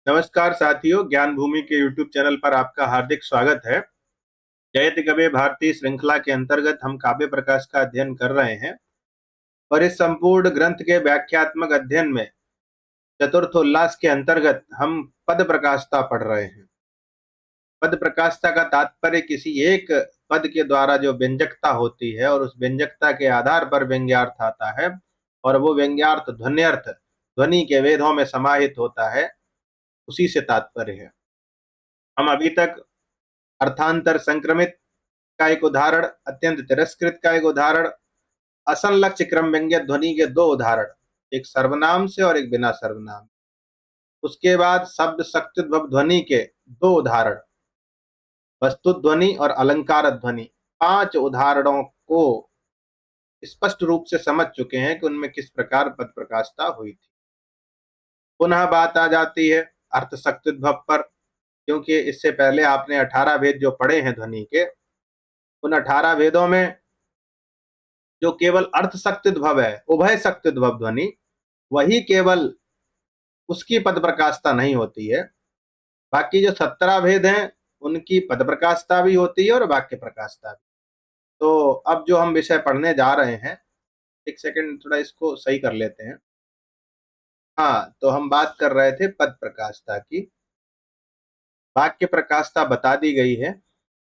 नमस्कार साथियों, ज्ञान भूमि के YouTube चैनल पर आपका हार्दिक स्वागत है। जयति कवि भारती श्रृंखला के अंतर्गत हम काव्य प्रकाश का अध्ययन कर रहे हैं और इस संपूर्ण ग्रंथ के व्याख्यात्मक अध्ययन में चतुर्थ उल्लास के अंतर्गत हम पद प्रकाशता पढ़ रहे हैं। पद प्रकाशता का तात्पर्य किसी एक पद के द्वारा जो व्यंजकता होती है और उस व्यंजकता के आधार पर व्यंग्यार्थ आता है और वो व्यंग्यार्थ ध्वन्यर्थ ध्वनि के वेदों में समाहित होता है, उसी से तात्पर्य है। हम अभी तक अर्थांतर संक्रमित का एक उदाहरण, अत्यंत तिरस्कृत का एक उदाहरण, असंलक्ष्य क्रम व्यंग्य ध्वनि के दो उदाहरण, एक सर्वनाम से और एक बिना सर्वनाम। उसके बाद शब्द शक्तिद्भव ध्वनि के दो उदाहरण, वस्तु ध्वनि और अलंकार ध्वनि, 5 उदाहरणों को स्पष्ट रूप से समझ चुके हैं कि उनमें किस प्रकार पद प्रकाशता हुई थी। पुनः बात आ जाती है अर्थ शक्तिद्भव पर, क्योंकि इससे पहले आपने 18 भेद जो पढ़े हैं ध्वनि के, उन 18 भेदों में जो केवल अर्थ शक्तिद्भव है, उभय शक्तिद्भव ध्वनि, वही केवल उसकी पद प्रकाशता नहीं होती है। बाकी जो 17 भेद हैं उनकी पद प्रकाशता भी होती है और वाक्य प्रकाशता भी। तो अब जो हम विषय पढ़ने जा रहे हैं, एक सेकंड थोड़ा इसको सही कर लेते हैं। हाँ, तो हम बात कर रहे थे पद प्रकाशता की। वाक्य प्रकाशता बता दी गई है,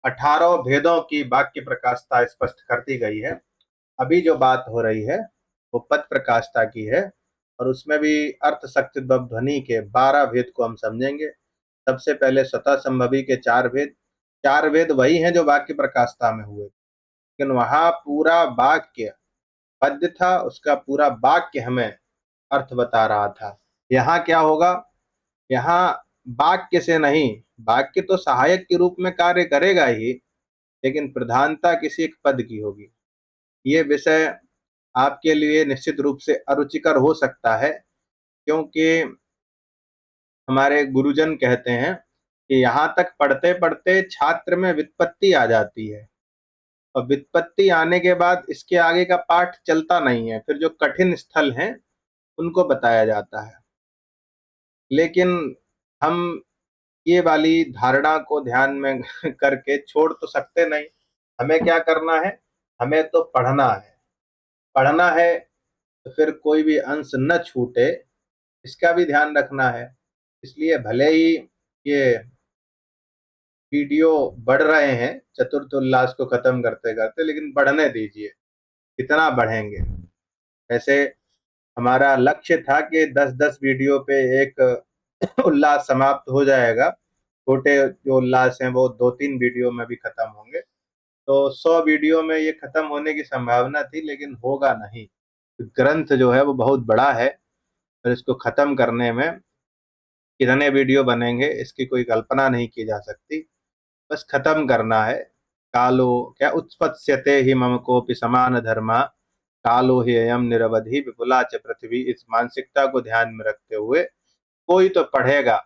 18 भेदों की वाक्य प्रकाशता स्पष्ट कर दी गई है। अभी जो बात हो रही है वो पद प्रकाशता की है और उसमें भी अर्थ शक्तिद्भव ध्वनि के 12 भेद को हम समझेंगे। सबसे पहले स्वतः संभवी के 4 भेद। 4 भेद वही हैं जो वाक्य प्रकाशता में हुए, लेकिन वहां पूरा वाक्य पद्य था, उसका पूरा वाक्य हमें अर्थ बता रहा था। यहाँ क्या होगा, यहाँ वाक्य से नहीं, वाक्य तो सहायक के रूप में कार्य करेगा ही, लेकिन प्रधानता किसी एक पद की होगी। ये विषय आपके लिए निश्चित रूप से अरुचिकर हो सकता है, क्योंकि हमारे गुरुजन कहते हैं कि यहाँ तक पढ़ते पढ़ते छात्र में व्युत्पत्ति आ जाती है और व्युत्पत्ति आने के बाद इसके आगे का पाठ चलता नहीं है, फिर जो कठिन स्थल हैं उनको बताया जाता है। लेकिन हम ये वाली धारणा को ध्यान में करके छोड़ तो सकते नहीं। हमें क्या करना है, हमें तो पढ़ना है। पढ़ना है तो फिर कोई भी अंश न छूटे, इसका भी ध्यान रखना है। इसलिए भले ही ये वीडियो बढ़ रहे हैं चतुर्थ उल्लास को खत्म करते करते, लेकिन बढ़ने दीजिए। कितना बढ़ेंगे? ऐसे हमारा लक्ष्य था कि 10-10 वीडियो पे एक उल्लास समाप्त हो जाएगा। छोटे जो उल्लास हैं वो 2-3 वीडियो में भी खत्म होंगे, तो 100 वीडियो में ये खत्म होने की संभावना थी, लेकिन होगा नहीं। ग्रंथ जो है वो बहुत बड़ा है और इसको खत्म करने में कितने वीडियो बनेंगे इसकी कोई कल्पना नहीं की जा सकती। बस खत्म करना है। कालो क्या उत्पत्स्यते ही मम कोपि समान धर्मा, कालो ही अयम निरवधि विपुला च पृथ्वी। इस मानसिकता को ध्यान में रखते हुए कोई तो पढ़ेगा,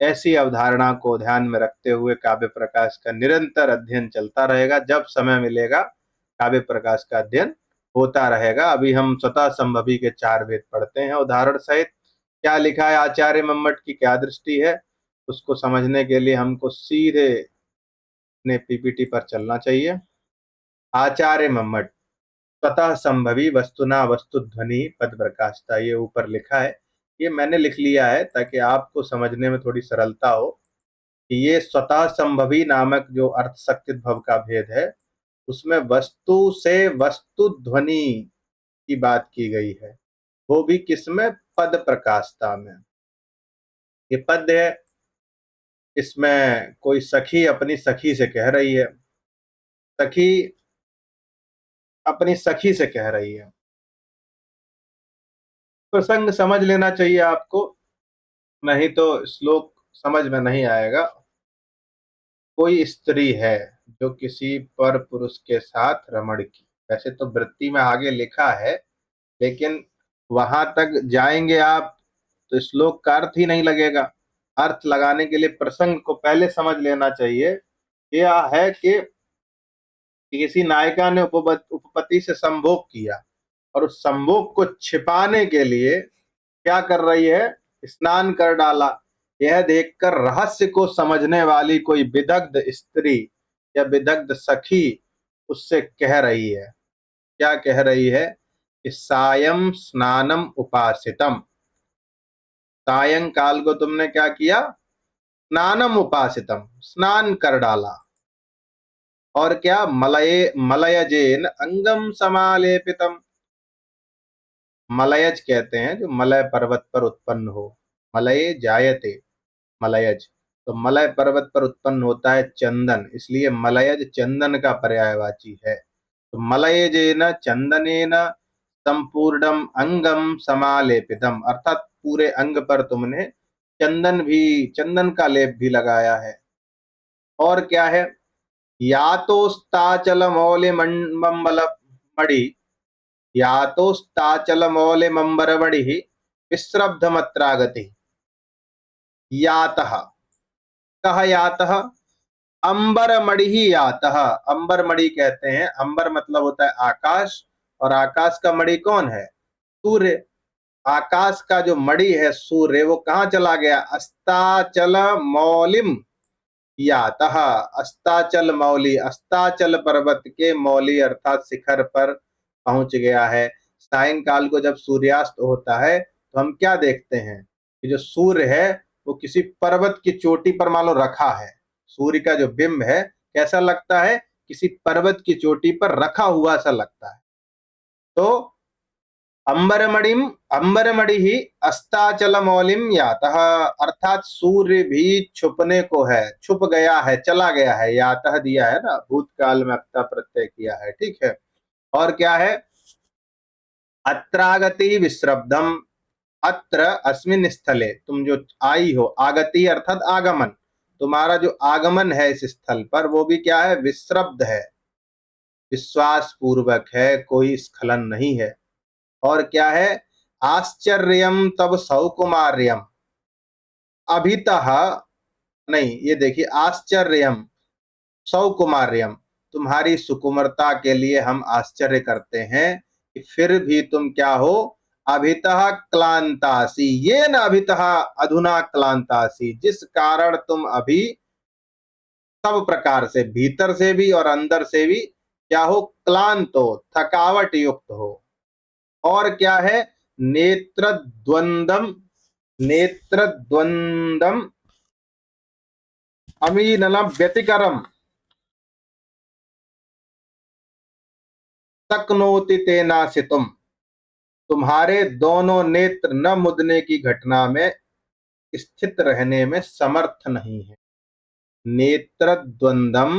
ऐसी अवधारणा को ध्यान में रखते हुए काव्य प्रकाश का निरंतर अध्ययन चलता रहेगा। जब समय मिलेगा काव्य प्रकाश का अध्ययन होता रहेगा। अभी हम स्वतः संभवी के 4 भेद पढ़ते हैं उदाहरण सहित। क्या लिखा है आचार्य मम्मट की, क्या दृष्टि है, उसको समझने के लिए हमको सीधे अपने पीपीटी पर चलना चाहिए। आचार्य मम्मट, स्वतः संभवी वस्तुना वस्तु ध्वनि पद प्रकाशता, ये ऊपर लिखा है। ये मैंने लिख लिया है ताकि आपको समझने में थोड़ी सरलता हो कि ये स्वतः संभवी नामक जो अर्थ शक्तिद्भव का भेद है, उसमें वस्तु से वस्तु ध्वनि की बात की गई है, वो भी किसमें? पद प्रकाशता में। ये पद है, इसमें कोई सखी अपनी सखी से कह रही है, सखी अपनी सखी से कह रही है। प्रसंग समझ लेना चाहिए आपको, नहीं तो श्लोक समझ में नहीं आएगा। कोई स्त्री है जो किसी पर पुरुष के साथ रमण की, वैसे तो वृत्ति में आगे लिखा है, लेकिन वहां तक जाएंगे आप तो श्लोक का अर्थ ही नहीं लगेगा। अर्थ लगाने के लिए प्रसंग को पहले समझ लेना चाहिए। यह है कि किसी नायिका ने उपपति से संभोग किया और उस संभोग को छिपाने के लिए क्या कर रही है, स्नान कर डाला। यह देखकर रहस्य को समझने वाली कोई विदग्ध स्त्री या विदग्ध सखी उससे कह रही है। क्या कह रही है? कि सायं स्नानम उपासितम, सायंकाल को तुमने क्या किया? स्नानम उपासितम, स्नान कर डाला। और क्या? मलये मलयजेन अंगम समालेपितम, मलयज कहते हैं जो मलय पर्वत पर उत्पन्न हो। मलये जायते, मलयज, तो मलय पर्वत पर उत्पन्न होता है चंदन, इसलिए मलयज चंदन का पर्यायवाची है। तो मलयजेन चंदनेन संपूर्णम अंगम समालेपितम, अर्थात पूरे अंग पर तुमने चंदन का लेप भी लगाया है। और क्या है? यातोस्ताचल मौलि मंबल मणि, यातोस्ताचल मौलि मंबरमणि विश्रब्धमत्रागति। यातः, कह यातः, अंबर मणि ही यातः, अंबर मणि कहते हैं, अंबर मतलब होता है आकाश, और आकाश का मणि कौन है? सूर्य। आकाश का जो मणि है सूर्य, वो कहाँ चला गया? अस्ताचल मौलिम यातः, अस्ताचल मौली, अस्ताचल पर्वत के मौली अर्थात शिखर पर पहुंच गया है। सायंकाल को जब सूर्यास्त होता है तो हम क्या देखते हैं? कि जो सूर्य है वो किसी पर्वत की चोटी पर मान लो रखा है। सूर्य का जो बिंब है कैसा लगता है? किसी पर्वत की चोटी पर रखा हुआ सा लगता है। तो अंबरमणिम, अंबरमणि ही अस्ताचलमौलिम यातः, अर्थात सूर्य भी छुपने को है, छुप गया है, चला गया है। यातः दिया है ना, भूतकाल में अक्ता प्रत्यय किया है, ठीक है। और क्या है? अत्रागति विश्रब्धम, अत्र अस्मिन स्थले, तुम जो आई हो, आगति अर्थात आगमन, तुम्हारा जो आगमन है इस स्थल पर वो भी क्या है? विश्रब्ध है, विश्वास पूर्वक है, कोई स्खलन नहीं है। और क्या है? आश्चर्यम तब सौकुमार्यम, अभितः, नहीं ये देखिए, आश्चर्यम सौकुमार्यम, तुम्हारी सुकुमारता के लिए हम आश्चर्य करते हैं कि फिर भी तुम क्या हो? अभितः क्लांतासी, ये न अभितः अधुना क्लांतासी, जिस कारण तुम अभी सब प्रकार से, भीतर से भी और अंदर से भी क्या हो? क्लांत हो, थकावट युक्त हो। और क्या है? नेत्र द्वंदम, नेत्र द्वंदम अमीनलम व्यतिकरम शक्नोति तेनासितुम, तुम्हारे दोनों नेत्र न मुदने की घटना में स्थित रहने में समर्थ नहीं है। नेत्र द्वंदम,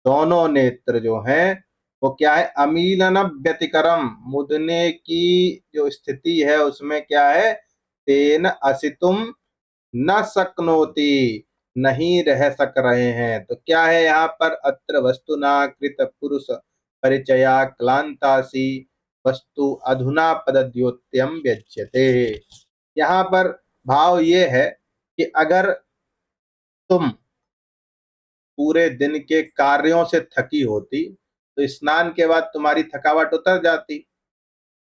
दोनों नेत्र जो हैं वो क्या है? अमीलन व्यतिकरम, मुदने की जो स्थिति है उसमें क्या है? तेन असितुम न शक्नोति, नहीं रह सक रहे हैं। तो क्या है यहाँ पर? अत्र वस्तुना कृत पुरुष परिचया क्लांतासी वस्तु अधुना पदद्योत्यम व्यज्यते। यहाँ पर भाव ये है कि अगर तुम पूरे दिन के कार्यों से थकी होती तो स्नान के बाद तुम्हारी थकावट उतर जाती।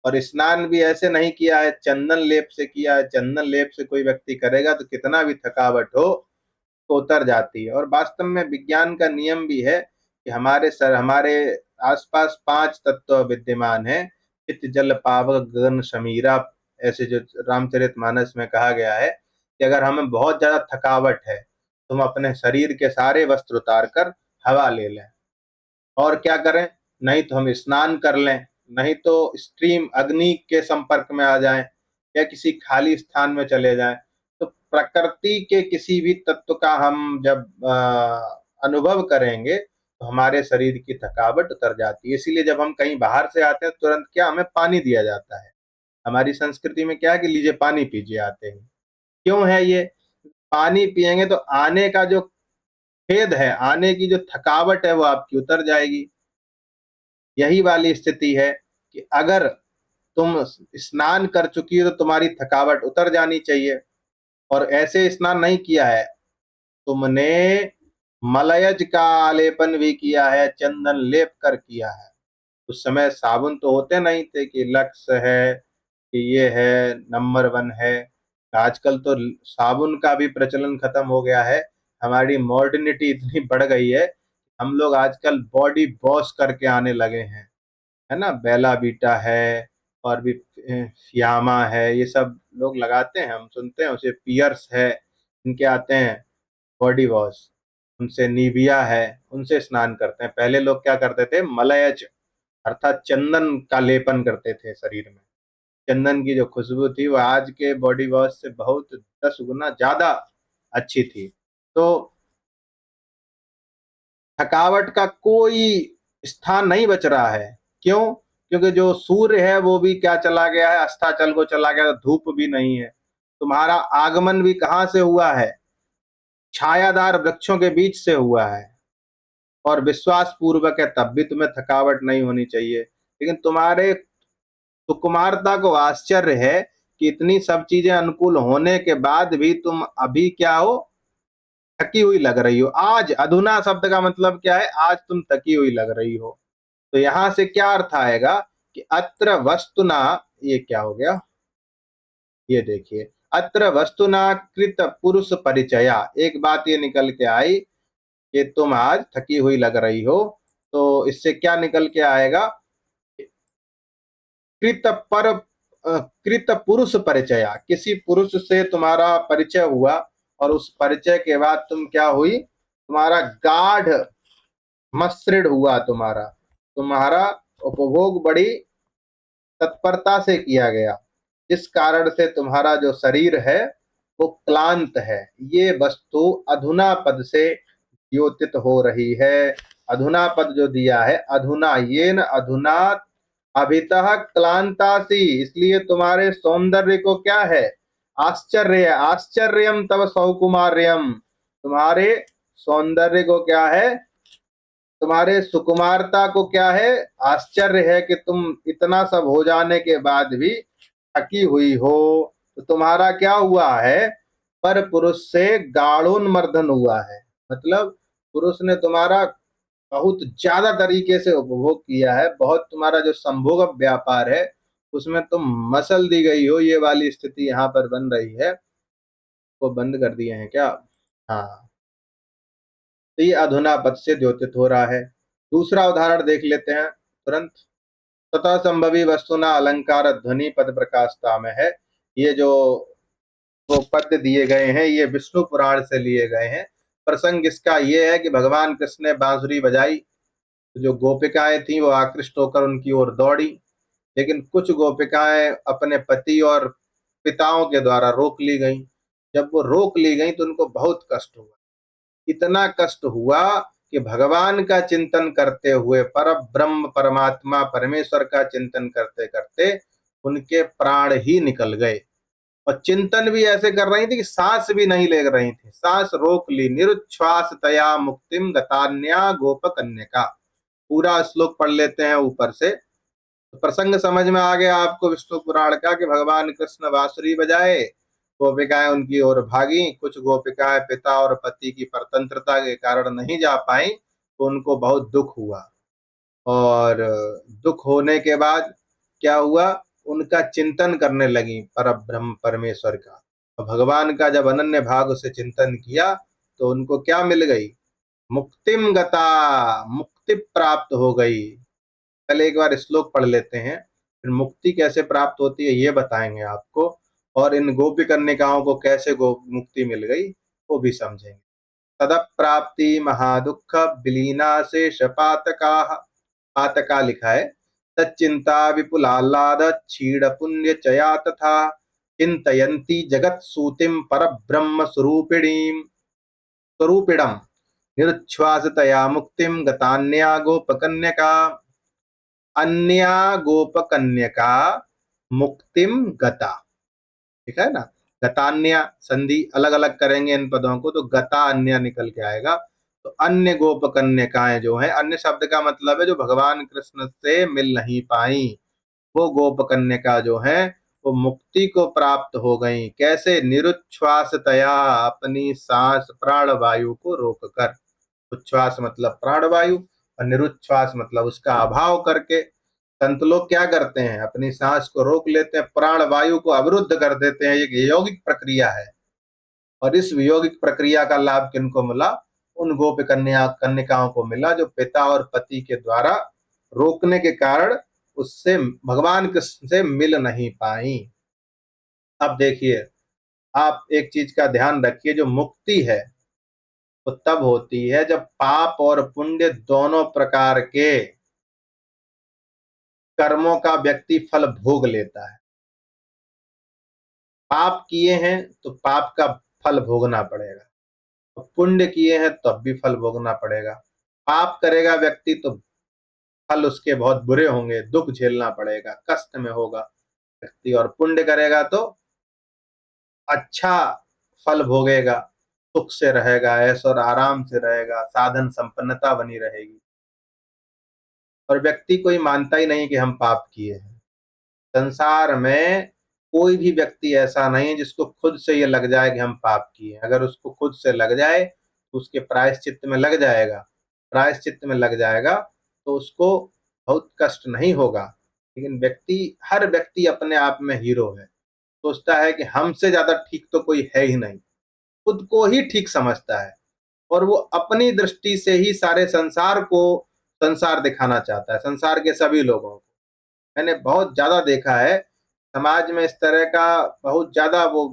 और स्नान भी ऐसे नहीं किया है, चंदन लेप से किया है। चंदन लेप से कोई व्यक्ति करेगा तो कितना भी थकावट हो तो उतर जाती है। और वास्तव में विज्ञान का नियम भी है कि हमारे आसपास 5 तत्व विद्यमान है, चित्त जल पावक गगन समीरा। ऐसे जो रामचरितमानस में कहा गया है कि अगर हमें बहुत ज्यादा थकावट है तो हम अपने शरीर के सारे वस्त्र उतार कर हवा ले लें। और क्या करें? नहीं तो हम स्नान कर लें, नहीं तो स्ट्रीम अग्नि के संपर्क में आ जाएं, या किसी खाली स्थान में चले जाएं। तो प्रकृति के किसी भी तत्व का हम जब अनुभव करेंगे तो हमारे शरीर की थकावट उतर जाती है। इसीलिए जब हम कहीं बाहर से आते हैं तुरंत क्या हमें पानी दिया जाता है। हमारी संस्कृति में क्या है कि लीजिए पानी पीजिए आते हैं। क्यों है ये? पानी पिएंगे तो आने का जो खेद है, आने की जो थकावट है वो आपकी उतर जाएगी। यही वाली स्थिति है कि अगर तुम स्नान कर चुकी हो तो तुम्हारी थकावट उतर जानी चाहिए। और ऐसे स्नान नहीं किया है तुमने, मलयज का आलेपन भी किया है, चंदन लेप कर किया है। उस समय साबुन तो होते नहीं थे कि लक्स है, कि ये है, नंबर 1 है, आजकल तो साबुन का भी प्रचलन खत्म हो गया है। हमारी मॉडर्निटी इतनी बढ़ गई है, हम लोग आजकल बॉडी वॉश करके आने लगे हैं, है ना। बेला बीटा है और भी फियामा है, ये सब लोग लगाते हैं, हम सुनते हैं। उसे पियर्स है, इनके आते हैं बॉडी वॉश। उनसे निविया है, उनसे स्नान करते हैं। पहले लोग क्या करते थे, मलयज अर्थात चंदन का लेपन करते थे शरीर में। चंदन की जो खुशबू थी वो आज के बॉडी वॉश से बहुत 10 गुना ज्यादा अच्छी थी। तो थकावट का कोई स्थान नहीं बच रहा है। क्यों? क्योंकि जो सूर्य है वो भी क्या चला गया है, अस्ताचल को चला गया, तो धूप भी नहीं है। तुम्हारा आगमन भी कहां से हुआ है, छायादार वृक्षों के बीच से हुआ है, और विश्वास पूर्वक है, तब भी तुम्हें थकावट नहीं होनी चाहिए। लेकिन तुम्हारे सुकुमारता को आश्चर्य है कि इतनी सब चीजें अनुकूल होने के बाद भी तुम अभी क्या हो, थकी हुई लग रही हो। आज अधुना शब्द का मतलब क्या है, आज तुम थकी हुई लग रही हो। तो यहां से क्या अर्थ आएगा कि अत्र वस्तुना, ये क्या हो गया, ये देखिए, अत्र वस्तुना कृत पुरुष परिचया। एक बात ये निकल के आई कि तुम आज थकी हुई लग रही हो, तो इससे क्या निकल के आएगा, कृत पर कृत पुरुष परिचया, किसी पुरुष से तुम्हारा परिचय हुआ, और उस परिचय के बाद तुम क्या हुई, तुम्हारा गाढ़ मसृण हुआ, तुम्हारा तुम्हारा उपभोग बड़ी तत्परता से किया गया, जिस कारण से तुम्हारा जो शरीर है वो क्लांत है। ये वस्तु अधुना पद से द्योतित हो रही है। अधुना पद जो दिया है, अधुना, ये न अधुना अभितः क्लांतासी, इसलिए तुम्हारे सौंदर्य को क्या है, आश्चर्य, आश्चर्यम तव सौकुमार्यम, तुम्हारे सौंदर्य को क्या है, तुम्हारे सुकुमारता को क्या है, आश्चर्य है कि तुम इतना सब हो जाने के बाद भी थकी हुई हो। तो तुम्हारा क्या हुआ है, पर पुरुष से गाढ़ोन्मर्दन हुआ है। मतलब पुरुष ने तुम्हारा बहुत ज्यादा तरीके से उपभोग किया है, बहुत तुम्हारा जो संभोग व्यापार है उसमें तुम मसल दी गई हो, ये वाली स्थिति यहाँ पर बन रही है। वो बंद कर दिए हैं क्या? हाँ, तो ये अधुना पद से द्योतित हो रहा है। दूसरा उदाहरण देख लेते हैं तुरंत। तथा संभवी वस्तुना अलंकार ध्वनि पद प्रकाशता में है। ये जो वो पद दिए गए हैं ये विष्णु पुराण से लिए गए हैं। प्रसंग इसका ये है कि भगवान कृष्ण ने बांसुरी बजाई, जो गोपिकाएं थीं वो आकृष्ट होकर उनकी ओर दौड़ी, लेकिन कुछ गोपिकाएं अपने पति और पिताओं के द्वारा रोक ली गईं। जब वो रोक ली गईं तो उनको बहुत कष्ट हुआ, इतना कष्ट हुआ कि भगवान का चिंतन करते हुए, पर ब्रह्म परमात्मा परमेश्वर का चिंतन करते करते उनके प्राण ही निकल गए। और चिंतन भी ऐसे कर रही थी कि सांस भी नहीं ले रही थी, सांस रोक ली। निरुच्छ्वास तया मुक्तिम गतान्या गोप कन्या। पूरा श्लोक पढ़ लेते हैं ऊपर से, तो प्रसंग समझ में आ गया आपको विष्णु पुराण का, कि भगवान कृष्ण बांसुरी बजाए, गोपिकाएं उनकी ओर भागी। कुछ गोपिकाएं पिता और पति की परतंत्रता के कारण नहीं जा पाई, तो उनको बहुत दुख हुआ। और दुख होने के बाद क्या हुआ, उनका चिंतन करने लगी पर ब्रह्म परमेश्वर का। और भगवान का जब अनन्य भाव से चिंतन किया तो उनको क्या मिल गई, मुक्तिम गता, मुक्ति प्राप्त हो गई। पहले एक बार श्लोक पढ़ लेते हैं, फिर मुक्ति कैसे प्राप्त होती है ये बताएंगे आपको, और इन गोपी कन्यकाओं को कैसे गो मुक्ति मिल गई वो भी समझेंगे। तदप्राप्ति महादुख विलीना से शपातका, पातका लिखा है, तच्चिंता विपुलाह्लाद क्षीण पुण्य चया तथा चिंतयन्ती जगत सूतिम पर ब्रह्म स्वरूपिणीम स्वरूपिणम निरुच्छ्वासतया मुक्तिम गतान्या गोपकन्यका। अन्या गोपकन्यका मुक्तिम गता, ठीक है ना। गतान्या संधि अलग अलग करेंगे इन पदों को, तो गता अन्य निकल के आएगा। तो अन्य गोप कन्यकाएं जो है, अन्य शब्द का मतलब है जो भगवान कृष्ण से मिल नहीं पाई, वो गोप कन्यका जो है वो मुक्ति को प्राप्त हो गई। कैसे? निरुच्छ्वासतया, अपनी सांस प्राण वायु को रोककर। उच्छ्वास मतलब प्राण वायु, और निरुच्छ्वास मतलब उसका अभाव करके। संत लोग क्या करते हैं, अपनी सांस को रोक लेते हैं, प्राण वायु को अवरुद्ध कर देते हैं। एक यौगिक प्रक्रिया है, और इस यौगिक प्रक्रिया का लाभ किनको मिला? उन गोप कन्यकाओं को मिला, जो पिता और पति के द्वारा रोकने के कारण उससे, भगवान कृष्ण से मिल नहीं पाई। अब देखिए, आप एक चीज का ध्यान रखिए, जो मुक्ति है वो तब होती है जब पाप और पुण्य दोनों प्रकार के कर्मों का व्यक्ति फल भोग लेता है। पाप किए हैं तो पाप का फल भोगना पड़ेगा, और पुण्य किए हैं तब भी फल भोगना पड़ेगा। पाप करेगा व्यक्ति तो फल उसके बहुत बुरे होंगे, दुख झेलना पड़ेगा, कष्ट में होगा व्यक्ति, और पुण्य करेगा तो अच्छा फल भोगेगा, सुख से रहेगा, ऐश और आराम से रहेगा, साधन संपन्नता बनी रहेगी। और व्यक्ति कोई मानता ही नहीं कि हम पाप किए हैं। संसार में कोई भी व्यक्ति ऐसा नहीं है जिसको खुद से ये लग जाए कि हम पाप किए। अगर उसको खुद से लग जाए तो उसके प्रायश्चित्त में लग जाएगा, प्रायश्चित्त में लग जाएगा तो उसको बहुत कष्ट नहीं होगा। लेकिन हर व्यक्ति अपने आप में हीरो है, सोचता है कि हमसे ज्यादा ठीक तो कोई है ही नहीं, खुद को ही ठीक समझता है, और वो अपनी दृष्टि से ही सारे संसार को संसार दिखाना चाहता है, संसार के सभी लोगों को। मैंने बहुत ज्यादा देखा है समाज में, इस तरह का बहुत ज्यादा वो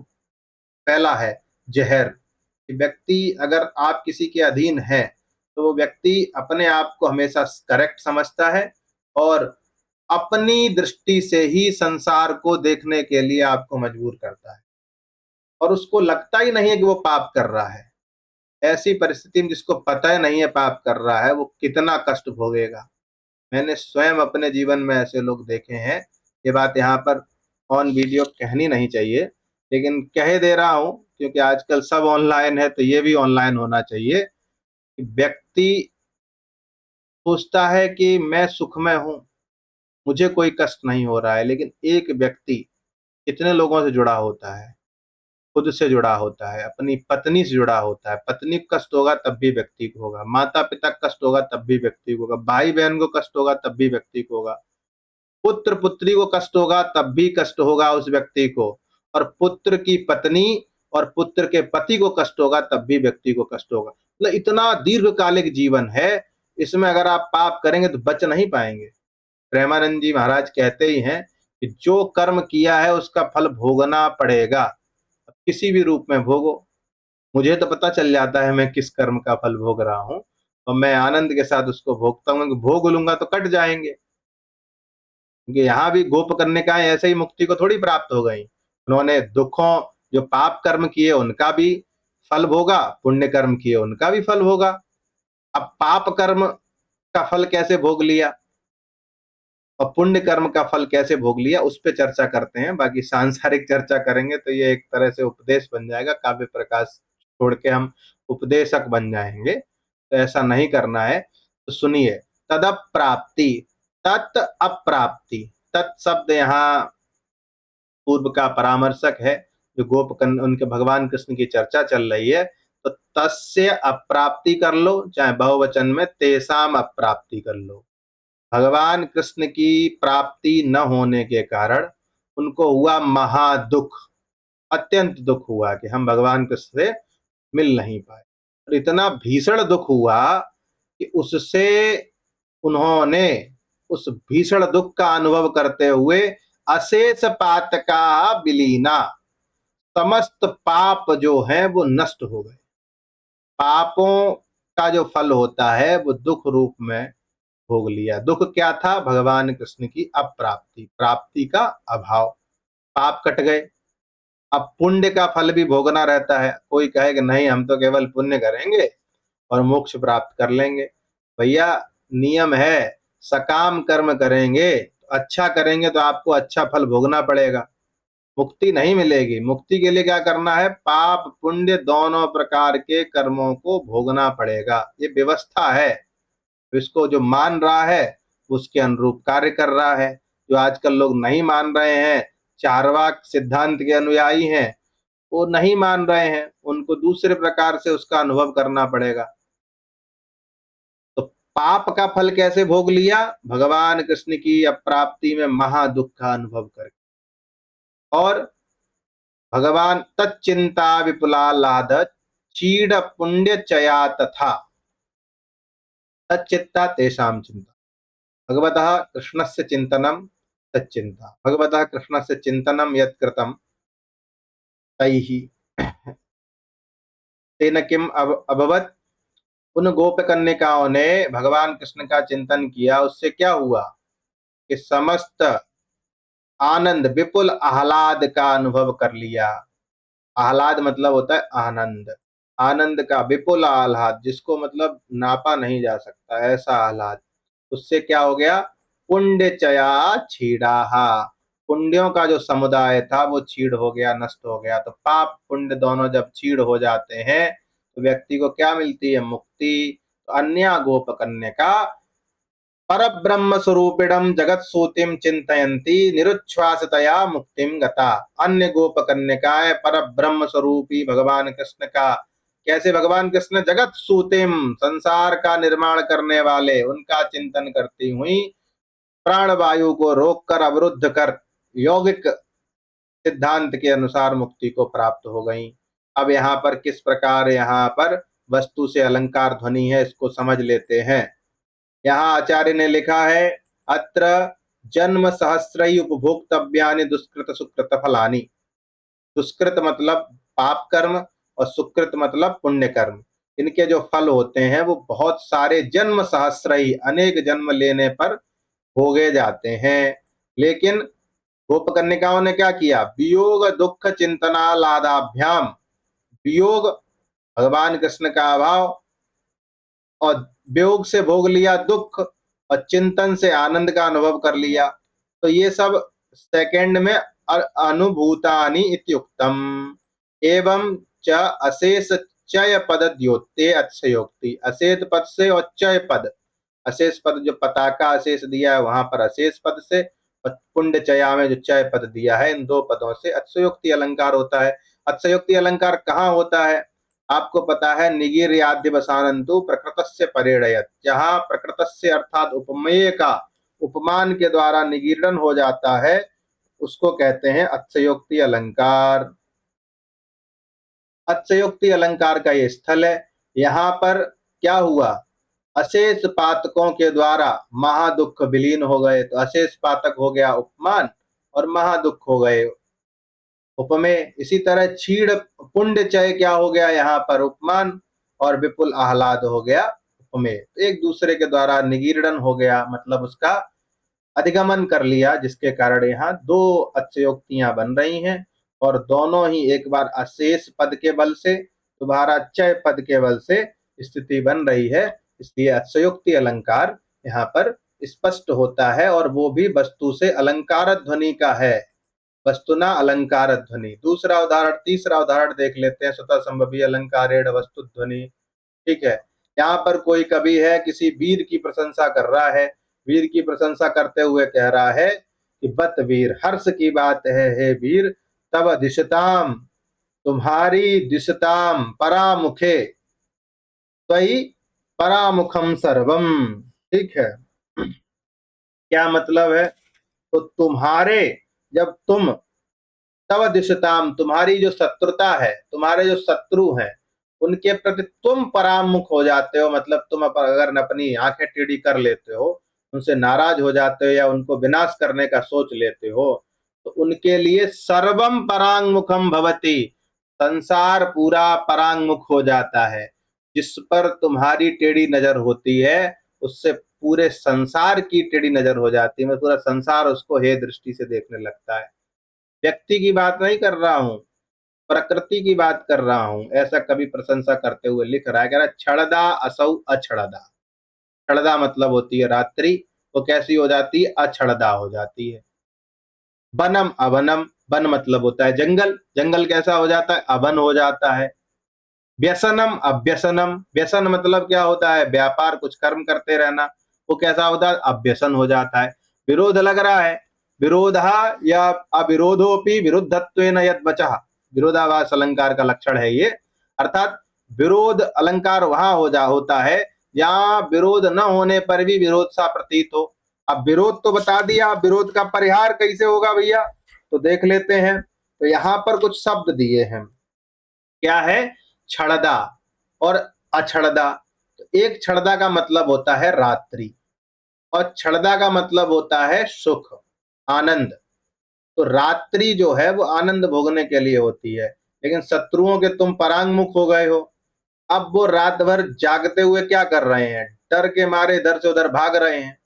फैला है जहर, कि व्यक्ति, अगर आप किसी के अधीन हैं तो वो व्यक्ति अपने आप को हमेशा करेक्ट समझता है, और अपनी दृष्टि से ही संसार को देखने के लिए आपको मजबूर करता है, और उसको लगता ही नहीं है कि वो पाप कर रहा है। ऐसी परिस्थिति में जिसको पता ही नहीं है पाप कर रहा है, वो कितना कष्ट भोगेगा। मैंने स्वयं अपने जीवन में ऐसे लोग देखे हैं। ये बात यहाँ पर ऑन वीडियो कहनी नहीं चाहिए, लेकिन कह दे रहा हूँ क्योंकि आजकल सब ऑनलाइन है, तो ये भी ऑनलाइन होना चाहिए कि व्यक्ति सोचता है कि मैं सुखमय हूँ, मुझे कोई कष्ट नहीं हो रहा है, लेकिन एक व्यक्ति कितने लोगों से जुड़ा होता है, खुद से जुड़ा होता है, अपनी पत्नी से जुड़ा होता है। पत्नी को कष्ट होगा तब भी व्यक्ति को होगा, माता पिता को कष्ट होगा तब भी व्यक्ति को होगा, भाई बहन को कष्ट होगा तब भी व्यक्ति को होगा, पुत्र पुत्री को कष्ट होगा तब भी कष्ट होगा उस व्यक्ति को, और पुत्र की पत्नी और पुत्र के पति को कष्ट होगा तब भी व्यक्ति को कष्ट होगा। मतलब इतना दीर्घकालिक जीवन है, इसमें अगर आप पाप करेंगे तो बच नहीं पाएंगे। प्रेमानंद जी महाराज कहते ही हैं कि जो कर्म किया है उसका फल भोगना पड़ेगा, अब किसी भी रूप में भोगो। मुझे तो पता चल जाता है मैं किस कर्म का फल भोग रहा हूँ, और मैं आनंद के साथ उसको भोगता हूँ। भोग लूंगा तो कट जाएंगे, क्योंकि यहाँ भी गोप करने का ऐसे ही मुक्ति को थोड़ी प्राप्त हो गई। उन्होंने दुखों, जो पाप कर्म किए उनका भी फल भोगा, पुण्य कर्म किए उनका भी फल भोगा। अब पाप कर्म का फल कैसे भोग लिया और पुण्य कर्म का फल कैसे भोग लिया, उस पर चर्चा करते हैं। बाकी सांसारिक चर्चा करेंगे तो ये एक तरह से उपदेश बन जाएगा, काव्य प्रकाश छोड़ के हम उपदेशक बन जाएंगे, तो ऐसा नहीं करना है। तो सुनिए, तदप्राप्ति, तत् अप्राप्ति। तत् शब्द यहाँ पूर्व का परामर्शक है, जो उनके भगवान कृष्ण की चर्चा चल रही है। तो तस्य अप्राप्ति कर लो, चाहे बहुवचन में तेसाम अप्राप्ति कर लो। भगवान कृष्ण की प्राप्ति न होने के कारण उनको हुआ महादुख, अत्यंत दुख हुआ कि हम भगवान कृष्ण से मिल नहीं पाए। और इतना भीषण दुख हुआ कि उससे उन्होंने, उस भीषण दुख का अनुभव करते हुए, अशेष पातका विलीना, समस्त पाप जो है वो नष्ट हो गए। पापों का जो फल होता है वो दुख रूप में भोग लिया। दुख क्या था? भगवान कृष्ण की अप्राप्ति, प्राप्ति का अभाव। पाप कट गए। अब पुण्य का फल भी भोगना रहता है। कोई कहे कि नहीं, हम तो केवल पुण्य करेंगे और मोक्ष प्राप्त कर लेंगे। भैया, नियम है, सकाम कर्म करेंगे, अच्छा करेंगे तो आपको अच्छा फल भोगना पड़ेगा, मुक्ति नहीं मिलेगी। मुक्ति के लिए क्या करना है? पाप पुण्य दोनों प्रकार के कर्मों को भोगना पड़ेगा, ये व्यवस्था है। इसको जो मान रहा है उसके अनुरूप कार्य कर रहा है। जो आजकल लोग नहीं मान रहे हैं, चार्वाक सिद्धांत के अनुयायी हैं, वो नहीं मान रहे हैं, उनको दूसरे प्रकार से उसका अनुभव करना पड़ेगा। तो पाप का फल कैसे भोग लिया? भगवान कृष्ण की अप्राप्ति में महा दुख का अनुभव करके। और भगवान तच्चिंता विपुलालाद चीड़ पुण्य चया तथा तच्चित्ता तेषां चिंता। भगवतः कृष्णस्य चिंतनम तच्चिंता, भगवतः कृष्णस्य चिंतनम यत् कृतं तैः तेन किम अभवत्। उन गोप कन्यकाओं ने भगवान कृष्ण का चिंतन किया, उससे क्या हुआ कि समस्त आनंद विपुल आह्लाद का अनुभव कर लिया। आह्लाद मतलब होता है आनंद, आनंद का विपुल आह्लाद, जिसको मतलब नापा नहीं जा सकता, ऐसा आह्लाद। उससे क्या हो गया? पुण्य चया छीड़ाहा, पुण्यों का जो समुदाय था वो छीड़ हो गया, नष्ट हो गया। तो पाप पुण्य दोनों जब छीड़ हो जाते हैं तो व्यक्ति को क्या मिलती है? मुक्ति। तो अन्य गोप कन्यका परब्रह्म स्वरूपिणम जगत सूतिम चिंतयंती निरुच्छ्वासतया मुक्तिम गता। अन्य गोप कन्यकाएं परब्रह्म स्वरूपी भगवान कृष्ण का, कैसे? भगवान कृष्ण जगत सूतिम, संसार का निर्माण करने वाले, उनका चिंतन करती हुई प्राणवायु को रोककर अवरुद्ध कर यौगिक सिद्धांत के अनुसार मुक्ति को प्राप्त हो गई। अब यहाँ पर किस प्रकार यहाँ पर वस्तु से अलंकार ध्वनि है, इसको समझ लेते हैं। यहाँ आचार्य ने लिखा है, अत्र जन्म सहस्रई उपभोक्तव्यानि दुष्कृत सुकृत फलानि। दुष्कृत मतलब पाप कर्म और सुकृत मतलब पुण्य कर्म। इनके जो फल होते हैं वो बहुत सारे जन्म सहस्रई, अनेक जन्म लेने पर भोगे जाते हैं। लेकिन गोप कन्यकाओं ने क्या किया? वियोग दुख चिंतना लादाभ्याम, वियोग भगवान कृष्ण का अभाव और वियोग से भोग लिया दुख, और चिंतन से आनंद का अनुभव कर लिया। तो ये सब सेकंड में अनुभूतानि इत्युक्तम। एवं च अशेष चय पद द्योते अक्षयोक्ति, अशेष पद से और चय पद, अशेष पद जो पताका अशेष दिया है वहां पर अशेष पद से, और पुण्य चया में जो चय पद दिया है, इन दो पदों से अक्षयोक्ति अलंकार होता है। अक्षयोक्ति अलंकार कहाँ होता है? आपको पता है, निगिर्याद्यवसानंतु प्रकृतस्य परेड़यत्, जहाँ प्रकृतस्य अर्थात उपमेय का उपमान के द्वारा निगीरण हो जाता है उसको कहते हैं अक्षयोक्ति अलंकार। अक्षयोक्ति अलंकार का ये स्थल है। यहाँ पर क्या हुआ? अशेष पातकों के द्वारा महादुख विलीन हो गए, तो अशेष पातक हो गया उपमान और महादुख हो गए उपमेय। इसी तरह क्षीण पुण्य चय क्या हो गया? यहाँ पर उपमान, और विपुल आह्लाद हो गया उपमेय। तो एक दूसरे के द्वारा निगीरण हो गया, मतलब उसका अधिगमन कर लिया, जिसके कारण यहाँ दो अक्षयोक्तियां बन रही हैं, और दोनों ही एक बार अशेष पद के बल से, दोबारा चय पद के बल से स्थिति बन रही है। इसलिए अक्षयोक्ति अलंकार यहाँ पर स्पष्ट होता है, और वो भी वस्तु से अलंकार ध्वनि का है, वस्तुना अलंकार ध्वनि। दूसरा उदाहरण, तीसरा उदाहरण देख लेते हैं, स्वतः संभवी अलंकारेण वस्तु ध्वनि। ठीक है, यहाँ पर कोई कवि है, किसी वीर की प्रशंसा कर रहा है, वीर की प्रशंसा करते हुए कह रहा है कि बत वीर, हर्ष की बात है हे वीर, तब दिशताम, तुम्हारी दिशताम परामुखे, त्वयि परामुखम सर्वम। ठीक है, क्या मतलब है? तो तुम्हारे, जब तुम, तव दिशताम, तुम्हारी जो शत्रुता है, तुम्हारे जो शत्रु हैं उनके प्रति तुम परामुख हो जाते हो, मतलब तुम अगर अपनी आंखें टेढ़ी कर लेते हो, उनसे नाराज हो जाते हो या उनको विनाश करने का सोच लेते हो, तो उनके लिए सर्वम परांगमुखम भवति, संसार पूरा परांगमुख हो जाता है। जिस पर तुम्हारी टेढ़ी नजर होती है उससे पूरे संसार की टेढ़ी नजर हो जाती है, मतलब पूरा संसार उसको हे दृष्टि से देखने लगता है। व्यक्ति की बात नहीं कर रहा हूं, प्रकृति की बात कर रहा हूं। ऐसा कभी प्रशंसा करते हुए लिख रहा है, कह रहा है क्षणदा असौ अक्षणदा। क्षणदा मतलब होती है रात्रि, वो कैसी हो जाती है? अक्षणदा हो जाती है। वनम अवनम, वन मतलब होता है जंगल, जंगल कैसा हो जाता है? अवन हो जाता है। व्यसनम अभ्यसनम, व्यसन मतलब क्या होता है? व्यापार, कुछ कर्म करते रहना, वो कैसा होता है? अभ्यसन हो जाता है। विरोध लग रहा है, विरोधा या अविरोधोपि विरुद्धत्वेन यद वचः, विरोधाभास अलंकार का लक्षण है ये। अर्थात विरोध अलंकार वहां होता है जहाँ विरोध न होने पर भी विरोध सा प्रतीत हो। अब विरोध तो बता दिया, अब विरोध का परिहार कैसे होगा भैया, तो देख लेते हैं। तो यहाँ पर कुछ शब्द दिए हैं, क्या है, छड़दा और अछड़दा। तो एक छड़दा का मतलब होता है रात्रि, और छड़दा का मतलब होता है सुख, आनंद। तो रात्रि जो है वो आनंद भोगने के लिए होती है, लेकिन शत्रुओं के तुम परांगमुख हो गए हो। अब वो रात भर जागते हुए क्या कर रहे हैं, डर के मारे इधर से उधर भाग रहे हैं,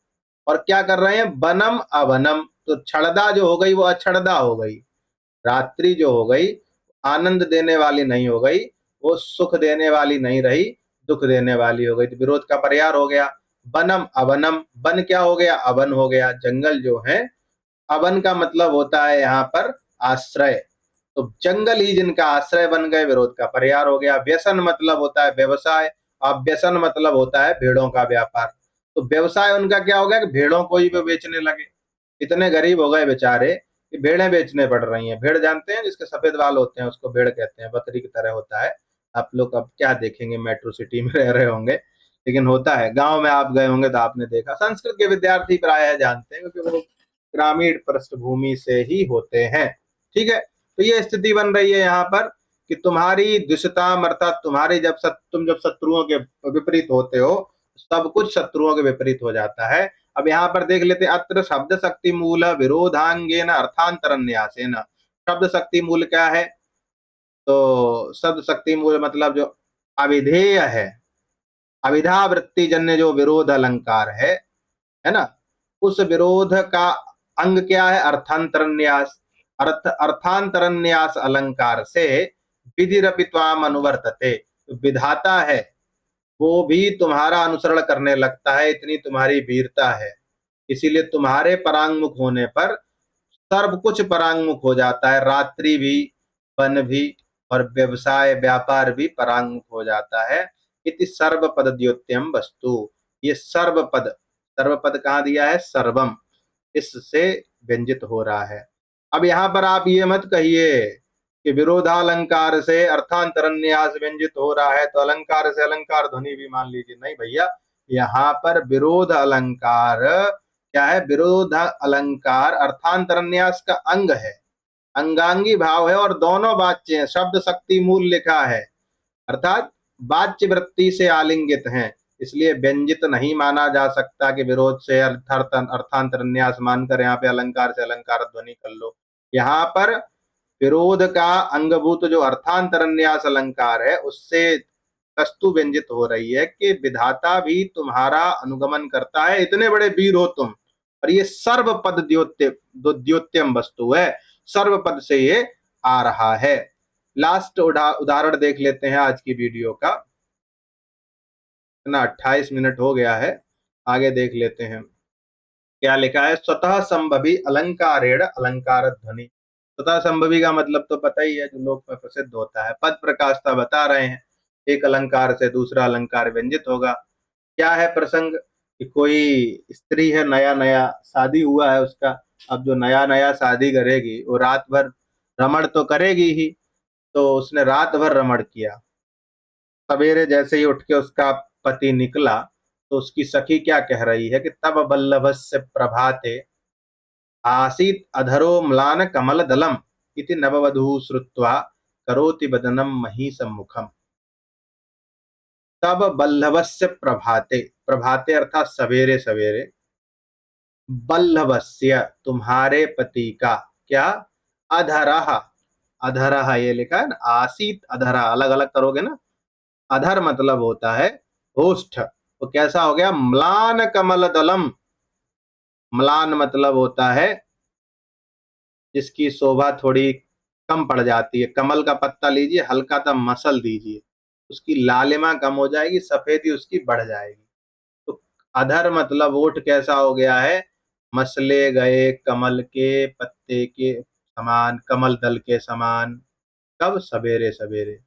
और क्या कर रहे हैं, बनम अवनम। तो छड़दा जो हो गई वो अछड़दा हो गई, रात्रि जो हो गई आनंद देने वाली नहीं हो गई, वो सुख देने वाली नहीं रही, दुख देने वाली हो गई। तो विरोध का परिहार हो गया। बनम अवनम, बन क्या हो गया, अवन हो गया, जंगल जो है। अवन का मतलब होता है यहाँ पर आश्रय, तो जंगल ही जिनका आश्रय बन गए, विरोध का परिहार हो गया। व्यसन मतलब होता है व्यवसाय, अब व्यसन मतलब होता है भेड़ों का व्यापार। तो व्यवसाय उनका क्या हो गया कि भेड़ों को ही वो बेचने लगे। इतने गरीब हो गए बेचारे कि भेड़ें बेचने पड़ रही हैं। भेड़ जानते हैं, जिसके सफेद बाल होते हैं उसको भेड़ कहते हैं, बकरी की तरह होता है। आप लोग अब क्या देखेंगे, मेट्रो सिटी में रह रहे होंगे, लेकिन होता है। गांव में आप गए होंगे तो आपने देखा। संस्कृत के विद्यार्थी प्रायः जानते हैं, क्योंकि वो ग्रामीण पृष्ठभूमि से ही होते हैं। ठीक है, तो ये स्थिति बन रही है यहाँ पर कि तुम्हारी दुष्टताम, अर्थात तुम्हारी तुम जब शत्रुओं के विपरीत होते हो, सब कुछ शत्रुओं के विपरीत हो जाता है। अब यहाँ पर देख लेते हैं, अत्र शब्द शक्ति मूल विरोधांगेन अर्थांतरन्यासेन। शब्द शक्ति मूल क्या है, तो शब्द शक्ति मूल मतलब जो अविधेय है, अविधा वृत्ति जन्य जो विरोध अलंकार है ना, उस विरोध का अंग क्या है, अर्थांतरन्यास। अर्थांतरन्यास अलंकार से विधिरपि त्वाम अनुवर्तते, विधाता है वो भी तुम्हारा अनुसरण करने लगता है, इतनी तुम्हारी वीरता है। इसीलिए तुम्हारे परांगमुख होने पर सर्व कुछ परांगमुख हो जाता है, रात्रि भी, वन भी, और व्यवसाय व्यापार भी परांगमुख हो जाता है। इति सर्वपद द्योत्यम वस्तु। ये सर्वपद, सर्वपद कहाँ दिया है, सर्वम, इससे व्यंजित हो रहा है। अब यहाँ पर आप ये मत कहिए कि विरोधालंकार से अर्थांतरन्यास व्यंजित हो रहा है, तो अलंकार से अलंकार ध्वनि भी मान लीजिए। नहीं भैया, यहाँ पर विरोध अलंकार क्या है, विरोध अलंकार अर्थांतरन्यास का अंग है, अंगांगी भाव है, और दोनों वाच्य हैं। शब्द शक्ति मूल लिखा है, अर्थात वाच्य वृत्ति से आलिंगित हैं, इसलिए व्यंजित नहीं माना जा सकता कि विरोध से अर्थांतरन्यास मानकर यहाँ पे अलंकार से अलंकार ध्वनि कर लो। यहाँ पर विरोध का अंगभूत जो अर्थांतरन्यास अलंकार है, उससे वस्तु व्यंजित हो रही है कि विधाता भी तुम्हारा अनुगमन करता है, इतने बड़े वीर हो तुम, और ये सर्वपद द्योत्यम वस्तु है, सर्वपद से ये आ रहा है। लास्ट उदाहरण देख लेते हैं आज की वीडियो का, ना 28 मिनट हो गया है, आगे देख लेते हैं क्या लिखा है। स्वतः संभवी अलंकारेण अलंकार ध्वनि। स्वतः संभवी का मतलब तो पता ही है, जो लोक में प्रसिद्ध होता है। पद प्रकाशता बता रहे हैं, एक अलंकार से दूसरा अलंकार व्यंजित होगा। क्या है प्रसंग कि कोई स्त्री है, नया नया शादी हुआ है उसका। अब जो नया नया शादी करेगी वो रात भर रमण तो करेगी ही, तो उसने रात भर रमण किया। सवेरे जैसे ही उठ के उसका पति निकला, तो उसकी सखी क्या कह रही है कि तब बल्लभस्य प्रभाते आसीत अधरो म्लान कमल दलम इति नववधू श्रुत्वा करोति बदनम मही सम्मुखम। तब बल्लभस्य प्रभाते, प्रभाते अर्थात सवेरे सवेरे, बल्लभस्य तुम्हारे पति का, क्या, अधरह, अधरह ये लिखा है ना, आसीत अधरा, अलग अलग करोगे ना। अधर मतलब होता है होष्ठ, तो कैसा हो गया, म्लान कमल दलम। म्लान मतलब होता है जिसकी शोभा थोड़ी कम पड़ जाती है। कमल का पत्ता लीजिए, हल्का सा मसल दीजिए, उसकी लालिमा कम हो जाएगी, सफेदी उसकी बढ़ जाएगी। तो अधर मतलब ओठ कैसा हो गया है, मसले गए कमल के पत्ते के समान, कमल दल के समान। कब, सवेरे सवेरे।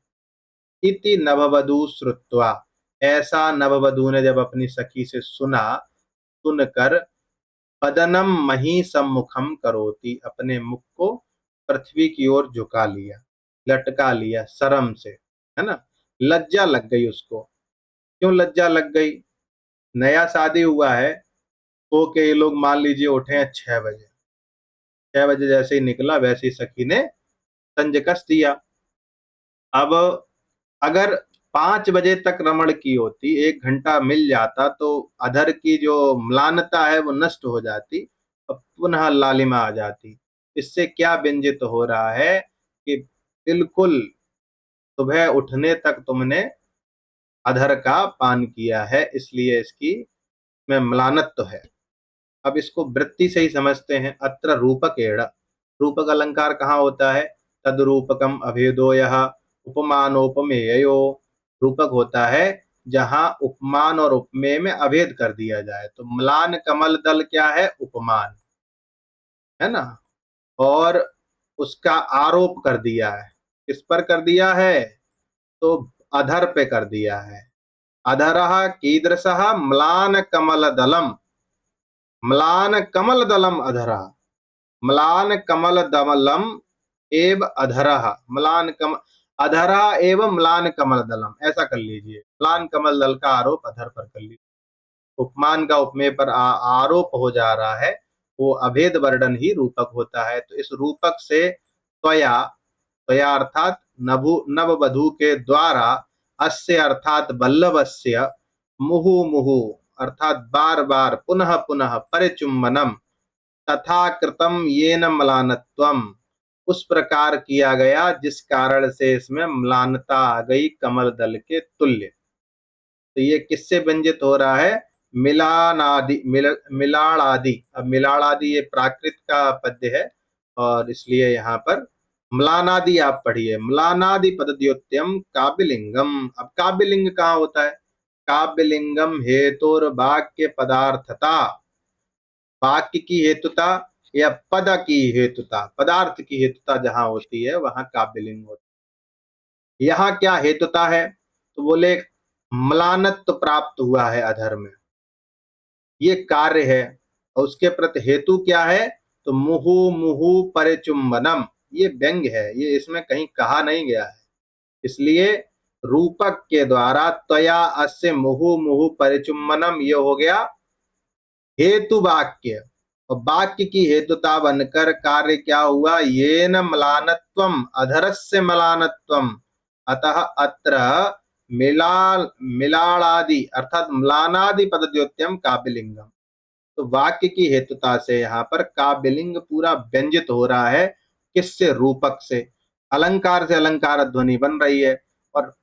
इति नववधू श्रुत्वा, ऐसा नववधू ने जब अपनी सखी से सुना, सुनकर बदनम मही सम्मुखम करोति, अपने मुख को पृथ्वी की ओर झुका लिया, लटका लिया शर्म से, है ना। लज्जा लग गई उसको। क्यों लज्जा लग गई, नया शादी हुआ है, तो के ये लोग मान लीजिए उठे हैं 6 बजे। 6 बजे जैसे ही निकला वैसे ही सखी ने संज कस दिया। अब अगर 5 बजे तक रमण की होती, 1 घंटा मिल जाता, तो अधर की जो म्लानता है वो नष्ट हो जाती और पुनः लालिमा आ जाती। इससे क्या व्यंजित हो रहा है कि बिल्कुल सुबह उठने तक तुमने अधर का पान किया है, इसलिए इसकी में म्लानत्व है। अब इसको वृत्ति से ही समझते हैं। अत्र रूपकेण, रूपक अलंकार कहाँ होता है? तद्रूपकम अभेदो यह उपमानोपमेयो। रूपक होता है जहां उपमान और उपमेय में अभेद कर दिया जाए। तो म्लान कमल दल क्या है? उपमान है ना। और उसका आरोप कर दिया है। किस पर कर दिया है? तो अधर पे कर दिया है। अधरः कीदृशः? म्लान कमल दलम। म्लान कमल दलम अधरः। म्लान कमल दमलम एव अधरः। म्लान कम अधरः एवं म्लान कमल दलम, ऐसा कर लीजिए। म्लान कमल दल का आरोप अधर पर कर लीजिए। उपमान का उपमेय पर आरोप हो जा रहा है, वो अभेद वर्णन ही रूपक होता है। तो इस रूपक से त्वया, त्वया अर्थात नभु नववधू के द्वारा, अस्य अर्थात बल्लभस्य, मुहु मुहु अर्थात बार बार, पुनः पुनः, परिचुम्बनम तथा कृतम येन म्लानत्वम, उस प्रकार किया गया जिस कारण से इसमें म्लानता आ गई कमल दल के तुल्य। तो ये किससे व्यंजित हो रहा है? मिलानादि, मिलाड़ादि। अब मिलाड़ादि ये प्राकृत का पद्य है, और इसलिए यहाँ पर म्लानादि आप पढ़िए। म्लानादि पदद्योत्यम काव्यलिंगम। अब काव्यलिंग कहाँ होता है? काव्यलिंगम हेतुर वाक्य पदार्थता, वाक्य की हेतुता या पद की हेतुता, पदार्थ की हेतुता जहां होती है वहां काव्यलिंग होता है। यहाँ क्या हेतुता है? तो बोले म्लानत्व प्राप्त हुआ है अधर में, ये कार्य है। और उसके प्रति हेतु क्या है? तो मुहु मुहु परिचुंबनम, ये व्यंग है, ये इसमें कहीं कहा नहीं गया है। इसलिए रूपक के द्वारा त्वया अस्य मुहु मुहु परिचुंबनम, ये हो गया हेतु वाक्य। और वाक्य की हेतुता बनकर कार्य क्या हुआ? येन म्लानत्वम, अधरस्य म्लानत्वम। अतः अत्र मिलाड़ादि अर्थात म्लानादि पदद्योत्यम काव्यलिंगम। तो वाक्य की हेतुता से यहाँ पर काव्यलिंग पूरा व्यंजित हो रहा है। किससे? रूपक से। अलंकार से अलंकार ध्वनि बन रही है। और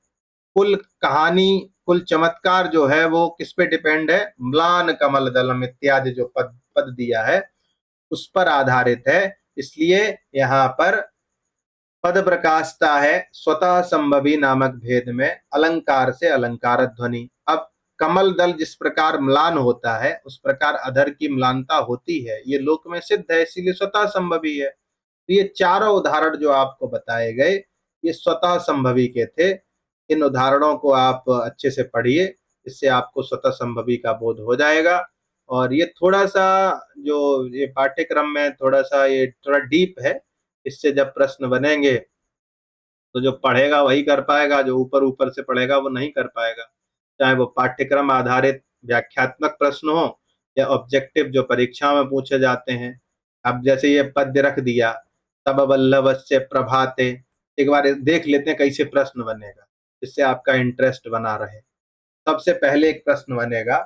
कुल कहानी, कुल चमत्कार जो है वो किस पे डिपेंड है? म्लान कमल दलम इत्यादि जो पद पद दिया है उस पर आधारित है। इसलिए यहाँ पर पद प्रकाशता है स्वतः संभवी नामक भेद में, अलंकार से अलंकार ध्वनि। अब कमल दल जिस प्रकार म्लान होता है उस प्रकार अधर की म्लानता होती है, ये लोक में सिद्ध है, इसीलिए स्वतः संभवी है। तो ये चारों उदाहरण जो आपको बताए गए ये स्वतः संभवी के थे। इन उदाहरणों को आप अच्छे से पढ़िए, इससे आपको स्वतः संभवी का बोध हो जाएगा। और ये थोड़ा सा जो ये पाठ्यक्रम में थोड़ा सा ये थोड़ा डीप है, इससे जब प्रश्न बनेंगे तो जो पढ़ेगा वही कर पाएगा, जो ऊपर ऊपर से पढ़ेगा वो नहीं कर पाएगा। चाहे वो पाठ्यक्रम आधारित व्याख्यात्मक प्रश्न हो या ऑब्जेक्टिव जो परीक्षा में पूछे जाते हैं। अब जैसे ये पद्य रख दिया, तब वल्लभस्य प्रभाते, एक बार देख लेते हैं कैसे प्रश्न बनेगा, जिससे आपका इंटरेस्ट बना रहे। सबसे पहले एक प्रश्न बनेगा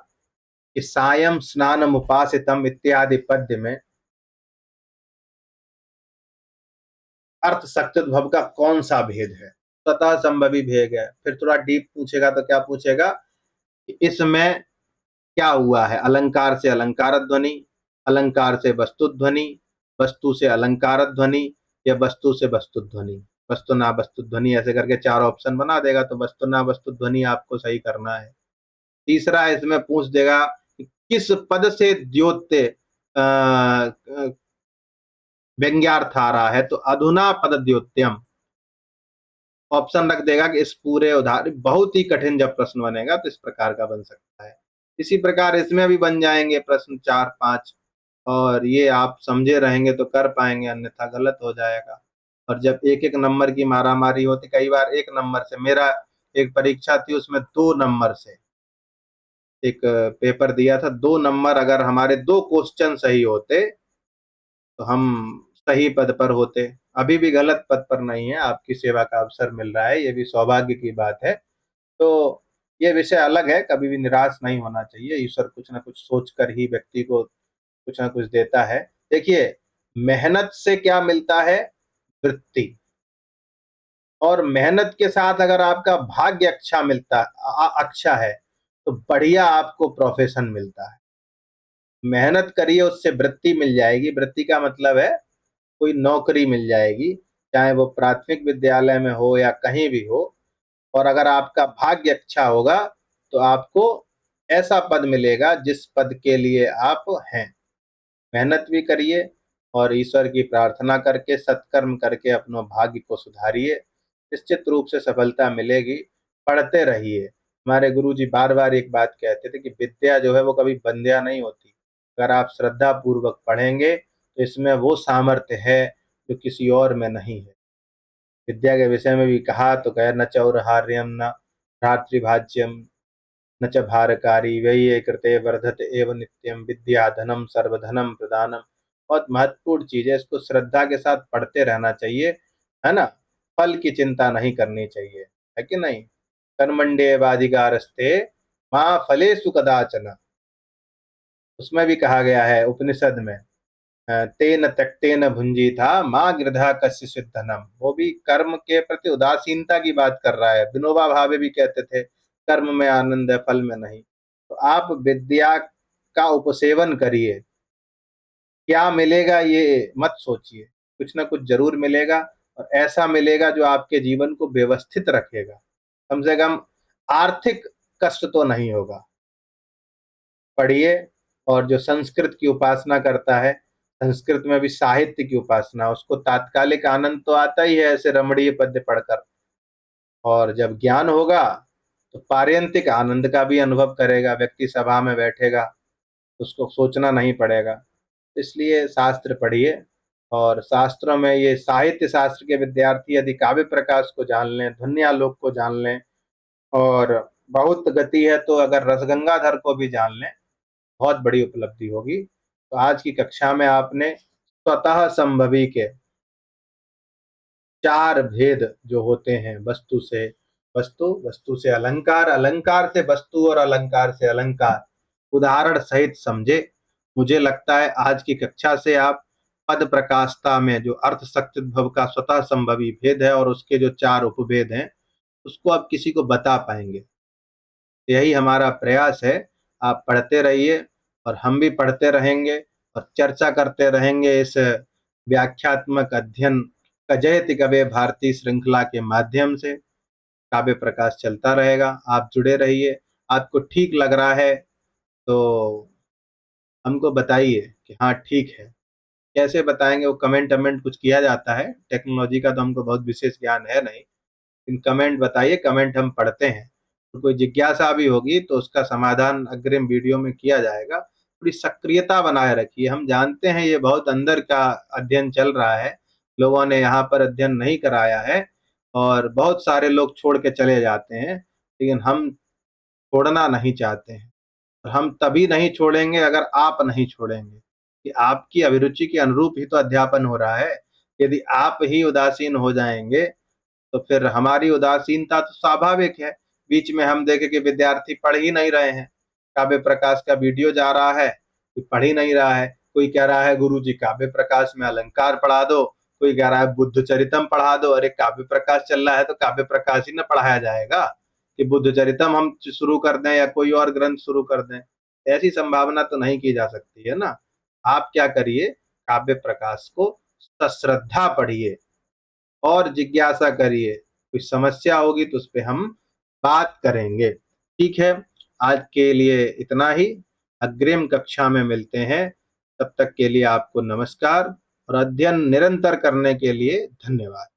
कि सायं स्नानम उपासितम इत्यादि पद्य में अर्थ सत्युद्भव का कौन सा भेद है? स्वतः संभवी भेद है। फिर थोड़ा डीप पूछेगा तो क्या पूछेगा कि इसमें क्या हुआ है? अलंकार से अलंकार ध्वनि, अलंकार से वस्तु ध्वनि, वस्तु से अलंकार ध्वनि, या वस्तु से वस्तु ध्वनि, वस्तु ना वस्तु ध्वनि, ऐसे करके चार ऑप्शन बना देगा। तो वस्तु ना वस्तु ध्वनि आपको सही करना है। तीसरा इसमें पूछ देगा कि किस पद से द्योत्य व्यंग्यार्थ आ रहा है? तो अधुना पद द्योत्यम ऑप्शन रख देगा कि इस पूरे उदाहरण, बहुत ही कठिन जब प्रश्न बनेगा तो इस प्रकार का बन सकता है। इसी प्रकार इसमें भी बन जाएंगे प्रश्न 4-5, और ये आप समझे रहेंगे तो कर पाएंगे, अन्यथा गलत हो जाएगा। और जब एक एक नंबर की मारामारी होती, कई बार एक नंबर से, मेरा एक परीक्षा थी उसमें 2 नंबर से एक पेपर दिया था, 2 नंबर अगर हमारे 2 क्वेश्चन सही होते तो हम सही पद पर होते। अभी भी गलत पद पर नहीं है, आपकी सेवा का अवसर मिल रहा है, ये भी सौभाग्य की बात है। तो ये विषय अलग है, कभी भी निराश नहीं होना चाहिए। ईश्वर कुछ न कुछ सोच कर ही व्यक्ति को कुछ न कुछ देता है। देखिए, मेहनत से क्या मिलता है? वृत्ति। और मेहनत के साथ अगर आपका भाग्य अच्छा मिलता अच्छा है, तो बढ़िया आपको प्रोफ़ेशन मिलता है। मेहनत करिए, उससे वृत्ति मिल जाएगी। वृत्ति का मतलब है कोई नौकरी मिल जाएगी, चाहे वो प्राथमिक विद्यालय में हो या कहीं भी हो। और अगर आपका भाग्य अच्छा होगा, तो आपको ऐसा पद मिलेगा जिस पद के लिए आप हैं। मेहनत भी करिए और ईश्वर की प्रार्थना करके, सत्कर्म करके अपना भाग्य को सुधारिए। निश्चित रूप से सफलता मिलेगी। पढ़ते रहिए। हमारे गुरुजी बार-बार एक बात कहते थे कि विद्या जो है वो कभी बंध्या नहीं होती। अगर आप श्रद्धापूर्वक पढ़ेंगे, तो इसमें वो सामर्थ्य है जो किसी और में नहीं है। विद्या के विषय में भी कहा तो कहे न चौरहार्यम न भ्रातृभाज्यम न च भारकारी व्यये कृते वर्धते एव नित्यम विद्या धनम सर्वधनम प्रदानम। बहुत महत्वपूर्ण चीज है, इसको श्रद्धा के साथ पढ़ते रहना चाहिए, है ना? फल की चिंता नहीं करनी चाहिए, है कि नहीं? कर्मण्येवाधिकारस्ते माँ फलेषु कदाचन। उसमें भी कहा गया है उपनिषद में, तेन त्यक्तेन भुंजीथा माँ गृधा कस्यचित् धनम। वो भी कर्म के प्रति उदासीनता की बात कर रहा है। विनोबा भावे भी कहते थे, कर्म में आनंद है, फल में नहीं। तो आप विद्या का उपसेवन करिए। क्या मिलेगा ये मत सोचिए, कुछ ना कुछ जरूर मिलेगा। और ऐसा मिलेगा जो आपके जीवन को व्यवस्थित रखेगा। कम से कम आर्थिक कष्ट तो नहीं होगा। पढ़िए। और जो संस्कृत की उपासना करता है, संस्कृत में भी साहित्य की उपासना, उसको तात्कालिक आनंद तो आता ही है ऐसे रमणीय पद्य पढ़कर। और जब ज्ञान होगा, तो पारंयिक आनंद का भी अनुभव करेगा। व्यक्ति सभा में बैठेगा, उसको सोचना नहीं पड़ेगा। इसलिए शास्त्र पढ़िए। और शास्त्रों में ये साहित्य शास्त्र के विद्यार्थी यदि काव्य प्रकाश को जान लें, ध्वन्यालोक को जान लें, और बहुत गति है तो अगर रसगंगाधर को भी जान लें, बहुत बड़ी उपलब्धि होगी। तो आज की कक्षा में आपने स्वतः संभवी के 4 भेद जो होते हैं, वस्तु से वस्तु, वस्तु से अलंकार, अलंकार से वस्तु और अलंकार से अलंकार, उदाहरण सहित समझे। मुझे लगता है आज की कक्षा से आप पद प्रकाशता में जो अर्थ शक्त्युद्भव का स्वतः संभवी भेद है और उसके जो 4 उपभेद हैं, उसको आप किसी को बता पाएंगे। यही हमारा प्रयास है। आप पढ़ते रहिए और हम भी पढ़ते रहेंगे और चर्चा करते रहेंगे इस व्याख्यात्मक अध्ययन का जयति कवे भारती श्रृंखला के माध्यम से। काव्य प्रकाश चलता रहेगा, आप जुड़े रहिए। आपको ठीक लग रहा है तो हमको बताइए कि हाँ ठीक है। कैसे बताएंगे? वो कमेंट वमेंट कुछ किया जाता है, टेक्नोलॉजी का तो हमको बहुत विशेष ज्ञान है नहीं। इन कमेंट बताइए, कमेंट हम पढ़ते हैं। तो कोई जिज्ञासा भी होगी तो उसका समाधान अग्रिम वीडियो में किया जाएगा। थोड़ी सक्रियता बनाए रखिए। हम जानते हैं ये बहुत अंदर का अध्ययन चल रहा है, लोगों ने यहाँ पर अध्ययन नहीं कराया है और बहुत सारे लोग छोड़ के चले जाते हैं, लेकिन हम छोड़ना नहीं चाहते हैं। और हम तभी नहीं छोड़ेंगे अगर आप नहीं छोड़ेंगे, कि आपकी अभिरुचि के अनुरूप ही तो अध्यापन हो रहा है। यदि आप ही उदासीन हो जाएंगे, तो फिर हमारी उदासीनता तो स्वाभाविक है। बीच में हम देखें कि विद्यार्थी पढ़ ही नहीं रहे हैं, काव्य प्रकाश का वीडियो जा रहा है, कोई पढ़ ही नहीं रहा है। कोई कह रहा है गुरुजी काव्य प्रकाश में अलंकार पढ़ा दो, कोई कह रहा है बुद्ध चरितम पढ़ा दो। अरे काव्य प्रकाश चल रहा है तो काव्य प्रकाश ही ना पढ़ाया जाएगा, कि बुद्ध चरितम हम शुरू कर दें या कोई और ग्रंथ शुरू कर दें? ऐसी संभावना तो नहीं की जा सकती है ना। आप क्या करिए, काव्य प्रकाश को सश्रद्धा पढ़िए और जिज्ञासा करिए। कोई समस्या होगी तो उस पे हम बात करेंगे। ठीक है, आज के लिए इतना ही। अग्रिम कक्षा में मिलते हैं। तब तक के लिए आपको नमस्कार और अध्ययन निरंतर करने के लिए धन्यवाद।